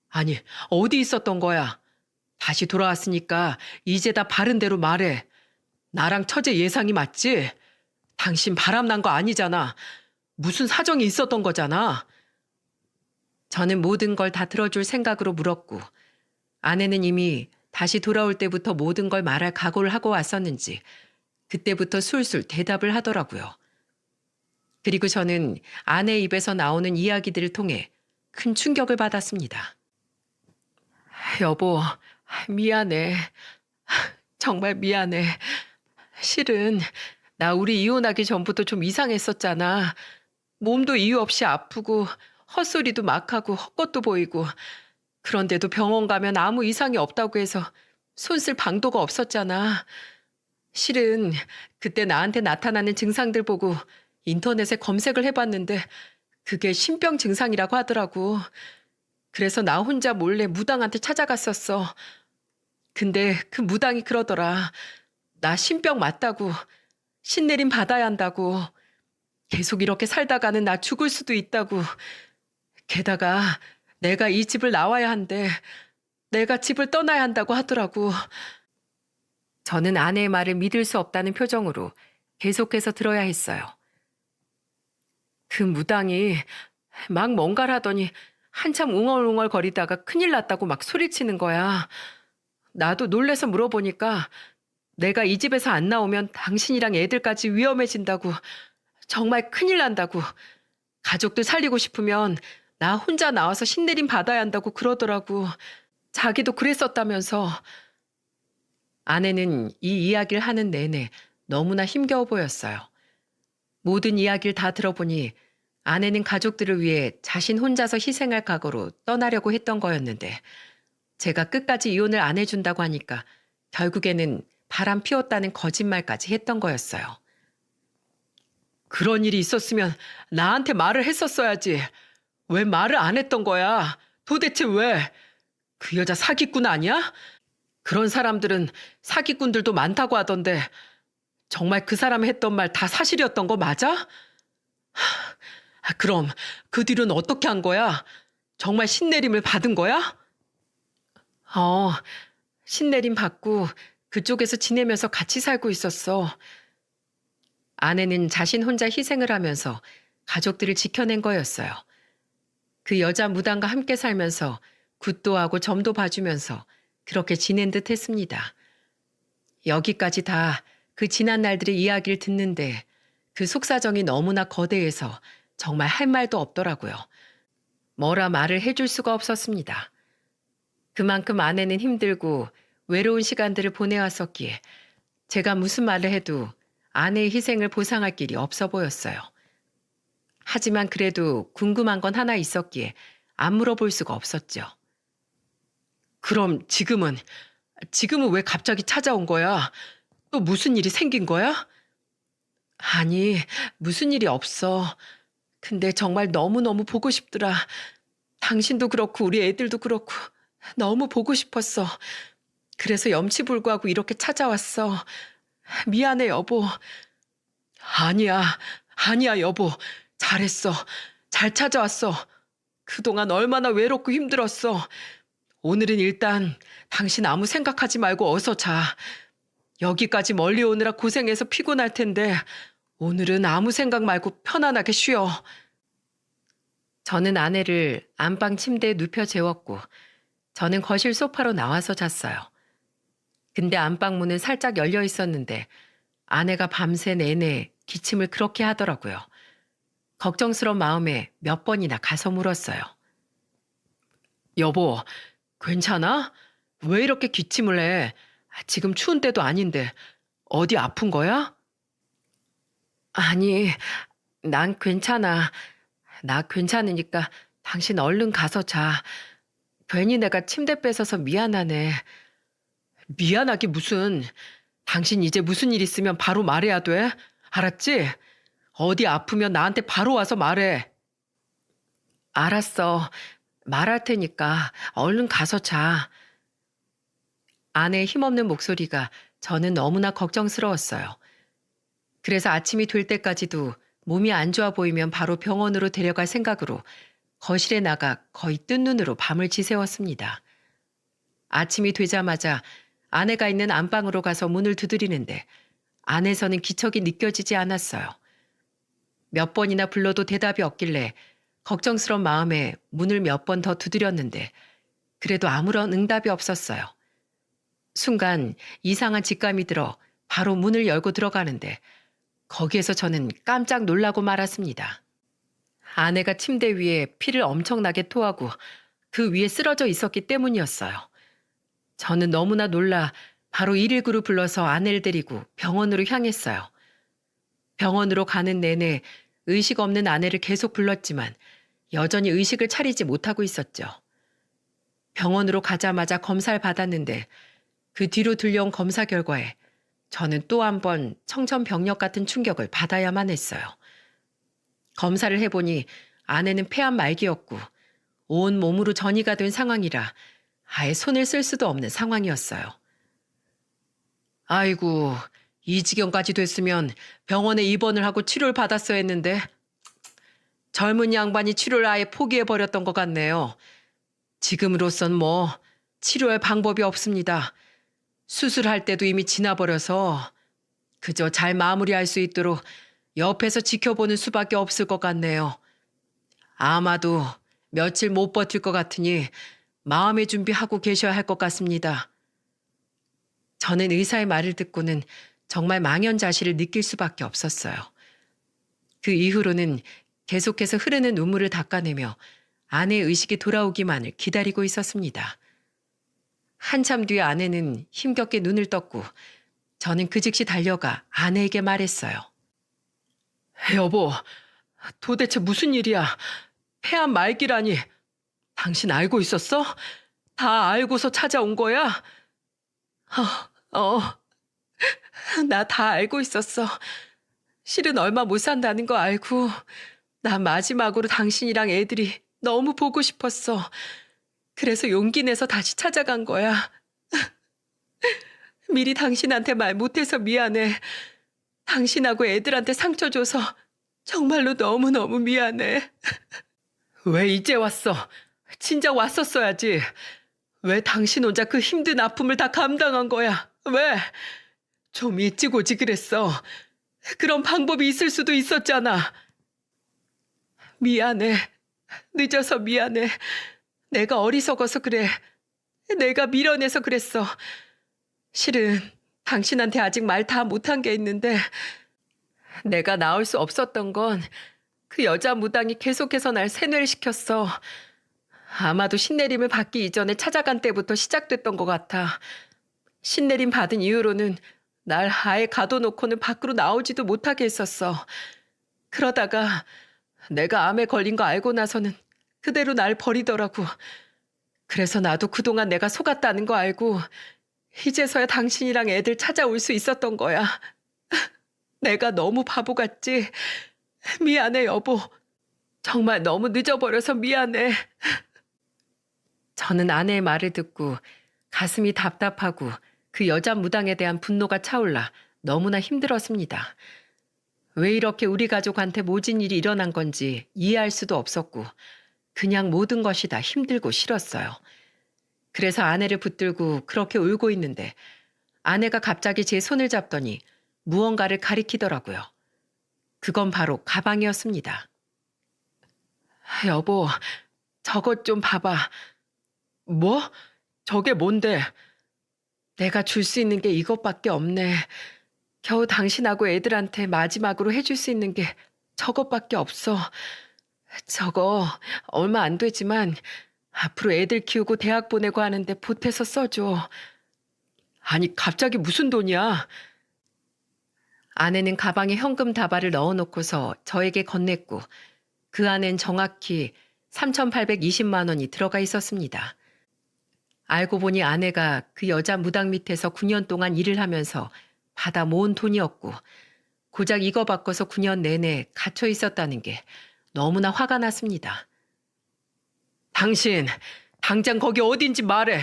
아니, 어디 있었던 거야? 다시 돌아왔으니까 이제 다 바른 대로 말해. 나랑 처제 예상이 맞지? 당신 바람난 거 아니잖아. 무슨 사정이 있었던 거잖아. 저는 모든 걸 다 들어줄 생각으로 물었고 아내는 이미 다시 돌아올 때부터 모든 걸 말할 각오를 하고 왔었는지 그때부터 술술 대답을 하더라고요. 그리고 저는 아내 입에서 나오는 이야기들을 통해 큰 충격을 받았습니다. 여보, 미안해. 정말 미안해. 실은 나 우리 이혼하기 전부터 좀 이상했었잖아. 몸도 이유 없이 아프고 헛소리도 막 하고 헛것도 보이고 그런데도 병원 가면 아무 이상이 없다고 해서 손 쓸 방도가 없었잖아. 실은 그때 나한테 나타나는 증상들 보고 인터넷에 검색을 해봤는데 그게 신병 증상이라고 하더라고. 그래서 나 혼자 몰래 무당한테 찾아갔었어. 근데 그 무당이 그러더라. 나 신병 맞다고. 신내림 받아야 한다고. 계속 이렇게 살다가는 나 죽을 수도 있다고. 게다가 내가 이 집을 나와야 한대. 내가 집을 떠나야 한다고 하더라고. 저는 아내의 말을 믿을 수 없다는 표정으로 계속해서 들어야 했어요. 그 무당이 막 뭔가를 하더니 한참 웅얼웅얼 거리다가 큰일 났다고 막 소리치는 거야. 나도 놀래서 물어보니까 내가 이 집에서 안 나오면 당신이랑 애들까지 위험해진다고, 정말 큰일 난다고, 가족들 살리고 싶으면 나 혼자 나와서 신내림 받아야 한다고 그러더라고. 자기도 그랬었다면서. 아내는 이 이야기를 하는 내내 너무나 힘겨워 보였어요. 모든 이야기를 다 들어보니 아내는 가족들을 위해 자신 혼자서 희생할 각오로 떠나려고 했던 거였는데 제가 끝까지 이혼을 안 해준다고 하니까 결국에는 바람 피웠다는 거짓말까지 했던 거였어요. 그런 일이 있었으면 나한테 말을 했었어야지. 왜 말을 안 했던 거야? 도대체 왜? 그 여자 사기꾼 아니야? 그런 사람들은 사기꾼들도 많다고 하던데 정말 그 사람이 했던 말 다 사실이었던 거 맞아? 그럼 그 뒤로는 어떻게 한 거야? 정말 신내림을 받은 거야? 신내림 받고 그쪽에서 지내면서 같이 살고 있었어. 아내는 자신 혼자 희생을 하면서 가족들을 지켜낸 거였어요. 그 여자 무당과 함께 살면서 굿도 하고 점도 봐주면서 그렇게 지낸 듯 했습니다. 여기까지 다 그 지난 날들의 이야기를 듣는데 그 속사정이 너무나 거대해서 정말 할 말도 없더라고요. 뭐라 말을 해줄 수가 없었습니다. 그만큼 아내는 힘들고 외로운 시간들을 보내왔었기에 제가 무슨 말을 해도 아내의 희생을 보상할 길이 없어 보였어요. 하지만 그래도 궁금한 건 하나 있었기에 안 물어볼 수가 없었죠. 그럼 지금은 지금은 왜 갑자기 찾아온 거야? 또 무슨 일이 생긴 거야? 아니, 무슨 일이 없어. 근데 정말 너무너무 보고 싶더라. 당신도 그렇고 우리 애들도 그렇고 너무 보고 싶었어. 그래서 염치불구하고 이렇게 찾아왔어. 미안해, 여보. 아니야, 아니야, 여보. 잘했어. 잘 찾아왔어. 그동안 얼마나 외롭고 힘들었어. 오늘은 일단 당신 아무 생각하지 말고 어서 자. 여기까지 멀리 오느라 고생해서 피곤할 텐데 오늘은 아무 생각 말고 편안하게 쉬어. 저는 아내를 안방 침대에 눕혀 재웠고 저는 거실 소파로 나와서 잤어요. 근데 안방 문은 살짝 열려 있었는데 아내가 밤새 내내 기침을 그렇게 하더라고요. 걱정스러운 마음에 몇 번이나 가서 물었어요. 여보, 괜찮아? 왜 이렇게 기침을 해? 지금 추운 때도 아닌데 어디 아픈 거야? 아니, 난 괜찮아. 나 괜찮으니까 당신 얼른 가서 자. 괜히 내가 침대 뺏어서 미안하네. 미안하기 무슨. 당신 이제 무슨 일 있으면 바로 말해야 돼. 알았지? 어디 아프면 나한테 바로 와서 말해. 알았어. 말할 테니까 얼른 가서 자. 아내의 힘없는 목소리가 저는 너무나 걱정스러웠어요. 그래서 아침이 될 때까지도 몸이 안 좋아 보이면 바로 병원으로 데려갈 생각으로 거실에 나가 거의 뜬 눈으로 밤을 지새웠습니다. 아침이 되자마자 아내가 있는 안방으로 가서 문을 두드리는데 안에서는 기척이 느껴지지 않았어요. 몇 번이나 불러도 대답이 없길래 걱정스러운 마음에 문을 몇 번 더 두드렸는데 그래도 아무런 응답이 없었어요. 순간 이상한 직감이 들어 바로 문을 열고 들어가는데 거기에서 저는 깜짝 놀라고 말았습니다. 아내가 침대 위에 피를 엄청나게 토하고 그 위에 쓰러져 있었기 때문이었어요. 저는 너무나 놀라 바로 119를 불러서 아내를 데리고 병원으로 향했어요. 병원으로 가는 내내 의식 없는 아내를 계속 불렀지만 여전히 의식을 차리지 못하고 있었죠. 병원으로 가자마자 검사를 받았는데 그 뒤로 들려온 검사 결과에 저는 또 한 번 청천벽력 같은 충격을 받아야만 했어요. 검사를 해보니 아내는 폐암 말기였고 온 몸으로 전이가 된 상황이라 아예 손을 쓸 수도 없는 상황이었어요. 아이고, 이 지경까지 됐으면 병원에 입원을 하고 치료를 받았어야 했는데 젊은 양반이 치료를 아예 포기해버렸던 것 같네요. 지금으로선 뭐 치료할 방법이 없습니다. 수술할 때도 이미 지나버려서 그저 잘 마무리할 수 있도록 옆에서 지켜보는 수밖에 없을 것 같네요. 아마도 며칠 못 버틸 것 같으니 마음의 준비하고 계셔야 할 것 같습니다. 저는 의사의 말을 듣고는 정말 망연자실을 느낄 수밖에 없었어요. 그 이후로는 계속해서 흐르는 눈물을 닦아내며 아내의 의식이 돌아오기만을 기다리고 있었습니다. 한참 뒤에 아내는 힘겹게 눈을 떴고 저는 그 즉시 달려가 아내에게 말했어요. 여보, 도대체 무슨 일이야? 폐암 말기라니. 당신 알고 있었어? 다 알고서 찾아온 거야? 나 다 알고 있었어. 실은 얼마 못 산다는 거 알고 나 마지막으로 당신이랑 애들이 너무 보고 싶었어. 그래서 용기 내서 다시 찾아간 거야. 미리 당신한테 말 못해서 미안해. 당신하고 애들한테 상처 줘서 정말로 너무너무 미안해. 왜 이제 왔어? 진작 왔었어야지. 왜 당신 혼자 그 힘든 아픔을 다 감당한 거야? 왜? 좀 일찍 오지 그랬어. 그런 방법이 있을 수도 있었잖아. 미안해. 늦어서 미안해. 내가 어리석어서 그래. 내가 밀어내서 그랬어. 실은 당신한테 아직 말 다 못한 게 있는데 내가 나올 수 없었던 건 그 여자 무당이 계속해서 날 세뇌를 시켰어. 아마도 신내림을 받기 이전에 찾아간 때부터 시작됐던 것 같아. 신내림 받은 이후로는 날 아예 가둬놓고는 밖으로 나오지도 못하게 했었어. 그러다가 내가 암에 걸린 거 알고 나서는 그대로 날 버리더라고. 그래서 나도 그동안 내가 속았다는 거 알고 이제서야 당신이랑 애들 찾아올 수 있었던 거야. 내가 너무 바보 같지? 미안해, 여보. 정말 너무 늦어버려서 미안해. 저는 아내의 말을 듣고 가슴이 답답하고 그 여자 무당에 대한 분노가 차올라 너무나 힘들었습니다. 왜 이렇게 우리 가족한테 모진 일이 일어난 건지 이해할 수도 없었고 그냥 모든 것이 다 힘들고 싫었어요. 그래서 아내를 붙들고 그렇게 울고 있는데 아내가 갑자기 제 손을 잡더니 무언가를 가리키더라고요. 그건 바로 가방이었습니다. 여보, 저것 좀 봐봐. 뭐? 저게 뭔데? 내가 줄 수 있는 게 이것밖에 없네. 겨우 당신하고 애들한테 마지막으로 해줄 수 있는 게 저것밖에 없어. 저거 얼마 안 되지만 앞으로 애들 키우고 대학 보내고 하는데 보태서 써줘. 아니, 갑자기 무슨 돈이야? 아내는 가방에 현금 다발을 넣어놓고서 저에게 건넸고 그 안엔 정확히 3,820만 원이 들어가 있었습니다. 알고 보니 아내가 그 여자 무당 밑에서 9년 동안 일을 하면서 받아 모은 돈이었고 고작 이거 바꿔서 9년 내내 갇혀 있었다는 게 너무나 화가 났습니다. 당신, 당장 거기 어딘지 말해.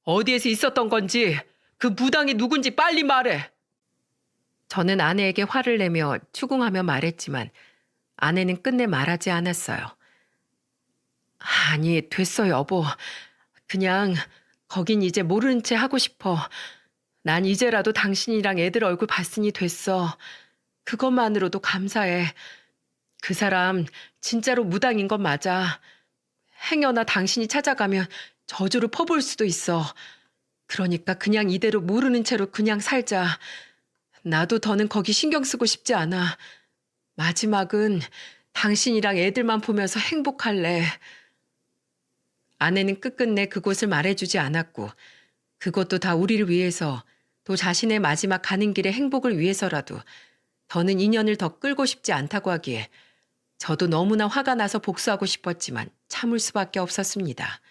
어디에서 있었던 건지, 그 무당이 누군지 빨리 말해. 저는 아내에게 화를 내며 추궁하며 말했지만 아내는 끝내 말하지 않았어요. 아니, 됐어, 여보. 그냥 거긴 이제 모르는 채 하고 싶어. 난 이제라도 당신이랑 애들 얼굴 봤으니 됐어. 그것만으로도 감사해. 그 사람 진짜로 무당인 건 맞아. 행여나 당신이 찾아가면 저주를 퍼부을 수도 있어. 그러니까 그냥 이대로 모르는 채로 그냥 살자. 나도 더는 거기 신경 쓰고 싶지 않아. 마지막은 당신이랑 애들만 보면서 행복할래. 아내는 끝끝내 그곳을 말해주지 않았고 그것도 다 우리를 위해서 또 자신의 마지막 가는 길의 행복을 위해서라도 더는 인연을 더 끌고 싶지 않다고 하기에 저도 너무나 화가 나서 복수하고 싶었지만 참을 수밖에 없었습니다.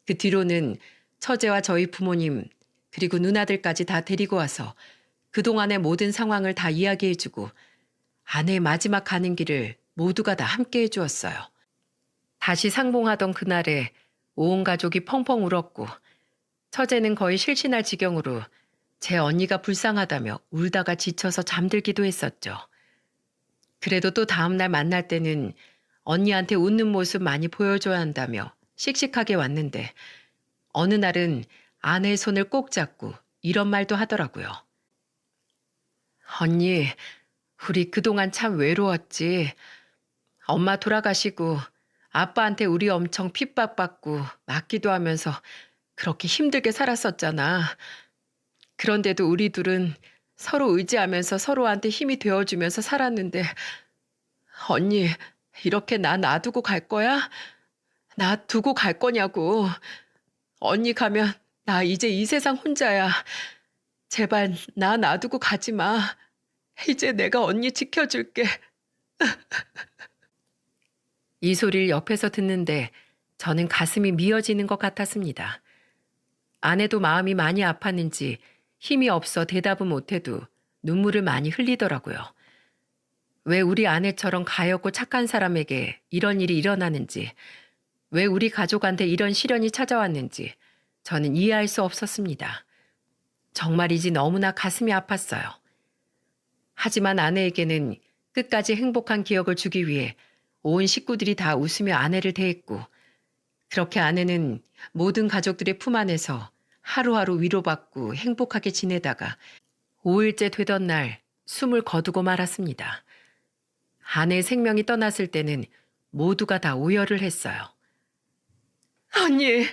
그 뒤로는 처제와 저희 부모님 그리고 누나들까지 다 데리고 와서 그동안의 모든 상황을 다 이야기해주고 아내의 마지막 가는 길을 모두가 다 함께 해주었어요. 다시 상봉하던 그날에 온 가족이 펑펑 울었고 처제는 거의 실신할 지경으로 제 언니가 불쌍하다며 울다가 지쳐서 잠들기도 했었죠. 그래도 또 다음날 만날 때는 언니한테 웃는 모습 많이 보여줘야 한다며 씩씩하게 왔는데 어느 날은 아내의 손을 꼭 잡고 이런 말도 하더라고요. 언니, 우리 그동안 참 외로웠지. 엄마 돌아가시고 아빠한테 우리 엄청 핍박받고 맞기도 하면서 그렇게 힘들게 살았었잖아. 그런데도 우리 둘은 서로 의지하면서 서로한테 힘이 되어주면서 살았는데 언니, 이렇게 나 놔두고 갈 거야? 나 두고 갈 거냐고. 언니 가면 나 이제 이 세상 혼자야. 제발 나 놔두고 가지 마. 이제 내가 언니 지켜줄게. 이 소리를 옆에서 듣는데 저는 가슴이 미어지는 것 같았습니다. 아내도 마음이 많이 아팠는지 힘이 없어 대답은 못해도 눈물을 많이 흘리더라고요. 왜 우리 아내처럼 가엾고 착한 사람에게 이런 일이 일어나는지, 왜 우리 가족한테 이런 시련이 찾아왔는지 저는 이해할 수 없었습니다. 정말이지 너무나 가슴이 아팠어요. 하지만 아내에게는 끝까지 행복한 기억을 주기 위해 온 식구들이 다 웃으며 아내를 대했고 그렇게 아내는 모든 가족들의 품 안에서 하루하루 위로받고 행복하게 지내다가 5일째 되던 날 숨을 거두고 말았습니다. 아내의 생명이 떠났을 때는 모두가 다 오열을 했어요. 언니,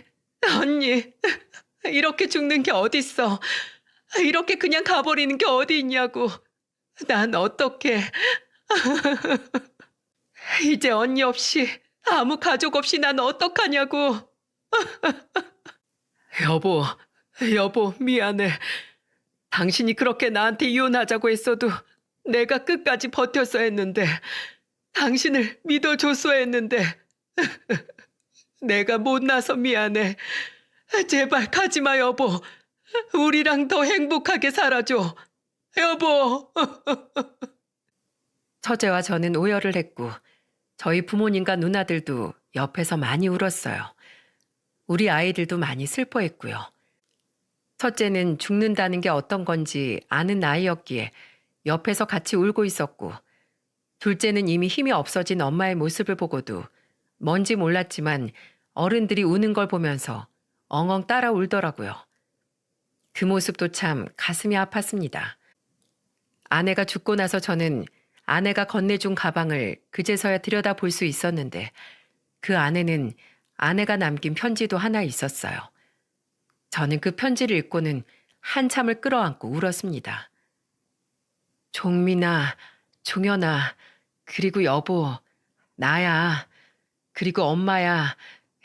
이렇게 죽는 게 어딨어. 이렇게 그냥 가버리는 게 어디 있냐고. 난 어떡해. 이제 언니 없이 아무 가족 없이 난 어떡하냐고. 여보, 미안해. 당신이 그렇게 나한테 이혼하자고 했어도 내가 끝까지 버텼어야 했는데, 당신을 믿어줬어야 했는데, 내가 못나서 미안해. 제발 가지마, 여보. 우리랑 더 행복하게 살아줘. 여보. 처제와 저는 오열을 했고 저희 부모님과 누나들도 옆에서 많이 울었어요. 우리 아이들도 많이 슬퍼했고요. 첫째는 죽는다는 게 어떤 건지 아는 나이였기에 옆에서 같이 울고 있었고, 둘째는 이미 힘이 없어진 엄마의 모습을 보고도 뭔지 몰랐지만 어른들이 우는 걸 보면서 엉엉 따라 울더라고요. 그 모습도 참 가슴이 아팠습니다. 아내가 죽고 나서 저는 아내가 건네준 가방을 그제서야 들여다볼 수 있었는데 그 안에는 아내가 남긴 편지도 하나 있었어요. 저는 그 편지를 읽고는 한참을 끌어안고 울었습니다. 종민아, 종현아, 그리고 여보, 나야, 그리고 엄마야,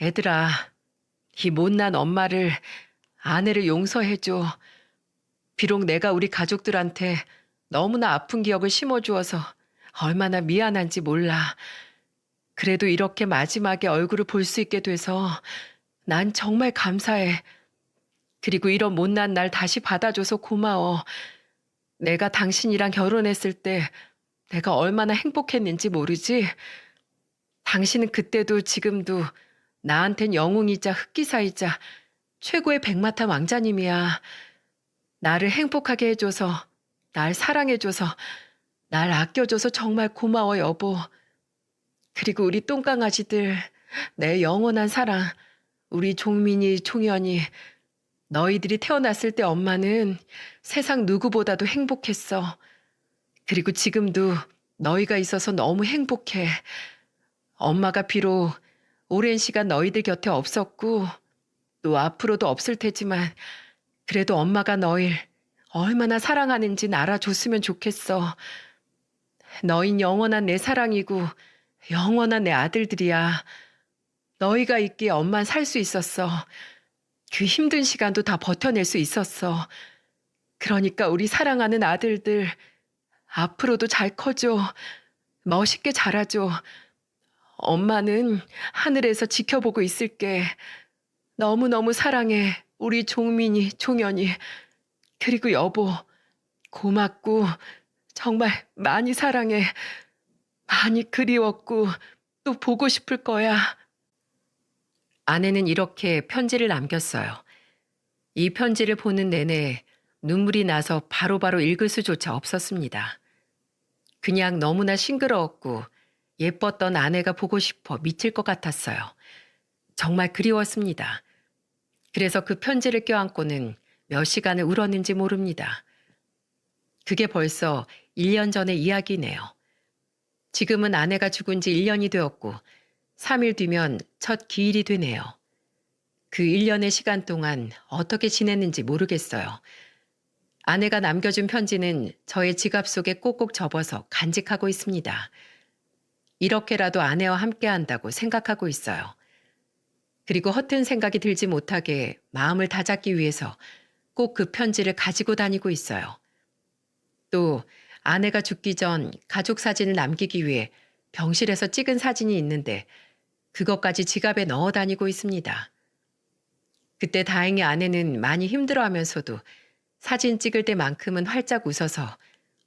애들아, 이 못난 엄마를, 아내를 용서해줘. 비록 내가 우리 가족들한테 너무나 아픈 기억을 심어주어서 얼마나 미안한지 몰라. 그래도 이렇게 마지막에 얼굴을 볼 수 있게 돼서 난 정말 감사해. 그리고 이런 못난 날 다시 받아줘서 고마워. 내가 당신이랑 결혼했을 때 내가 얼마나 행복했는지 모르지? 당신은 그때도 지금도 나한텐 영웅이자 흑기사이자 최고의 백마탄 왕자님이야. 나를 행복하게 해줘서, 날 사랑해줘서, 날 아껴줘서 정말 고마워, 여보. 그리고 우리 똥강아지들, 내 영원한 사랑, 우리 종민이, 종현이, 너희들이 태어났을 때 엄마는 세상 누구보다도 행복했어. 그리고 지금도 너희가 있어서 너무 행복해. 엄마가 비록 오랜 시간 너희들 곁에 없었고 또 앞으로도 없을 테지만 그래도 엄마가 너희를 얼마나 사랑하는지 알아줬으면 좋겠어. 너흰 영원한 내 사랑이고 영원한 내 아들들이야. 너희가 있기에 엄만 살 수 있었어. 그 힘든 시간도 다 버텨낼 수 있었어. 그러니까 우리 사랑하는 아들들 앞으로도 잘 커줘. 멋있게 자라줘. 엄마는 하늘에서 지켜보고 있을게. 너무너무 사랑해. 우리 종민이, 종현이. 그리고 여보, 고맙고 정말 많이 사랑해. 많이 그리웠고 또 보고 싶을 거야. 아내는 이렇게 편지를 남겼어요. 이 편지를 보는 내내 눈물이 나서 바로바로 읽을 수조차 없었습니다. 그냥 너무나 싱그러웠고 예뻤던 아내가 보고 싶어 미칠 것 같았어요. 정말 그리웠습니다. 그래서 그 편지를 껴안고는 몇 시간을 울었는지 모릅니다. 그게 벌써 1년 전의 이야기네요. 지금은 아내가 죽은 지 1년이 되었고 3일 뒤면 첫 기일이 되네요. 그 1년의 시간 동안 어떻게 지냈는지 모르겠어요. 아내가 남겨준 편지는 저의 지갑 속에 꼭꼭 접어서 간직하고 있습니다. 이렇게라도 아내와 함께 한다고 생각하고 있어요. 그리고 허튼 생각이 들지 못하게 마음을 다잡기 위해서 꼭 그 편지를 가지고 다니고 있어요. 또 아내가 죽기 전 가족 사진을 남기기 위해 병실에서 찍은 사진이 있는데 그것까지 지갑에 넣어 다니고 있습니다. 그때 다행히 아내는 많이 힘들어하면서도 사진 찍을 때만큼은 활짝 웃어서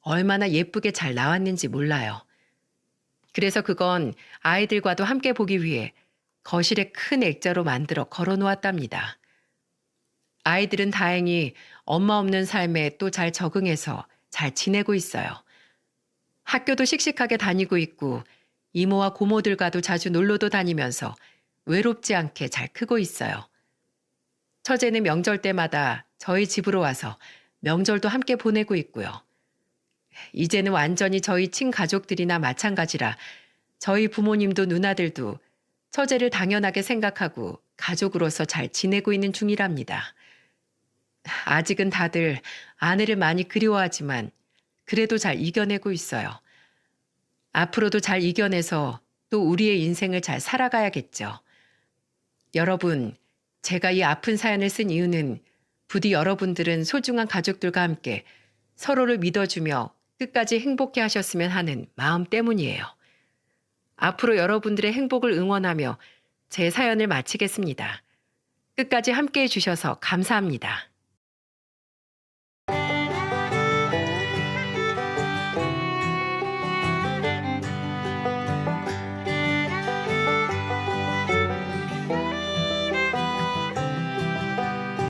얼마나 예쁘게 잘 나왔는지 몰라요. 그래서 그건 아이들과도 함께 보기 위해 거실에 큰 액자로 만들어 걸어 놓았답니다. 아이들은 다행히 엄마 없는 삶에 또 잘 적응해서 잘 지내고 있어요. 학교도 씩씩하게 다니고 있고 이모와 고모들과도 자주 놀러도 다니면서 외롭지 않게 잘 크고 있어요. 처제는 명절 때마다 저희 집으로 와서 명절도 함께 보내고 있고요. 이제는 완전히 저희 친가족들이나 마찬가지라 저희 부모님도 누나들도 처제를 당연하게 생각하고 가족으로서 잘 지내고 있는 중이랍니다. 아직은 다들 아내를 많이 그리워하지만 그래도 잘 이겨내고 있어요. 앞으로도 잘 이겨내서 또 우리의 인생을 잘 살아가야겠죠. 여러분, 제가 이 아픈 사연을 쓴 이유는 부디 여러분들은 소중한 가족들과 함께 서로를 믿어주며 끝까지 행복해 하셨으면 하는 마음 때문이에요. 앞으로 여러분들의 행복을 응원하며 제 사연을 마치겠습니다. 끝까지 함께 해주셔서 감사합니다.